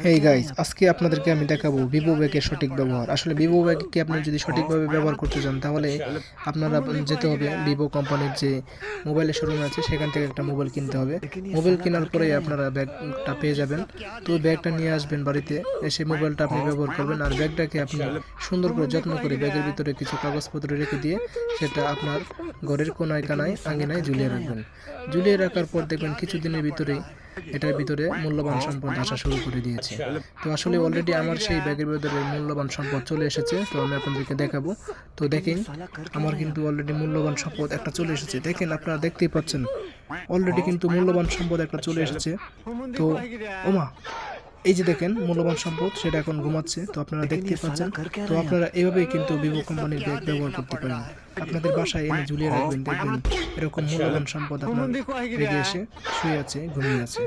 Hey guys, আজকে আপনাদেরকে আমি দেখাবো ভিভো ব্যাগের সঠিক ব্যবহার। আসলে ভিভো ব্যাগকে আপনি যদি সঠিকভাবে ব্যবহার করতে চান তাহলে আপনারা যেতে হবে ভিভো কোম্পানির যে মোবাইলের শোরুম আছে সেখান থেকে একটা মোবাইল কিনতে হবে। মোবাইল কেনার পরে আপনারা ব্যাগটা পেয়ে যাবেন। তো ওই ব্যাগটা নিয়ে আসবেন বাড়িতে, এসে মোবাইলটা আপনি ব্যবহার করবেন। আর ব্যাগটাকে আপনি সুন্দর করে যত্ন করে ব্যাগের ভিতরে কিছু কাগজপত্র রেখে দিয়ে সেটা আপনার ঘরের কোনায় কানায় আঙিনায় ঝুলিয়ে রাখবেন। ঝুলিয়ে রাখার পর দেখবেন কিছুদিনের ভিতরেই এটার ভিতরে মূল্যবান সম্পদ আসা শুরু করে দিয়েছে। তো আসলে অলরেডি আমার সেই ব্যাগের ভিতরে মূল্যবান সম্পদ চলে এসেছে। তো আমি আপনাদেরকে দেখাবো। তো দেখেন, আমার কিন্তু অলরেডি মূল্যবান সম্পদ একটা চলে এসেছে। দেখেন, আপনারা দেখতেই পাচ্ছেন অলরেডি কিন্তু মূল্যবান সম্পদ একটা চলে এসেছে। তো ওমা, এই যে দেখেন মূল্যবান সম্পদ সেটা এখন ঘুমাচ্ছে। তো আপনারা দেখতেই পাচ্ছেন। তো আপনারা এভাবেই কিন্তু ভিভো কোম্পানির ব্যাগ ব্যবহার করতে পারেন। আপনাদের বাসায় এনে ঝুলিয়ে রাখবেন, দেখবেন এরকম মূল্যবান সম্পদ আপনার ব্যাগে এসে শুয়ে আছে, ঘুমিয়ে আছে।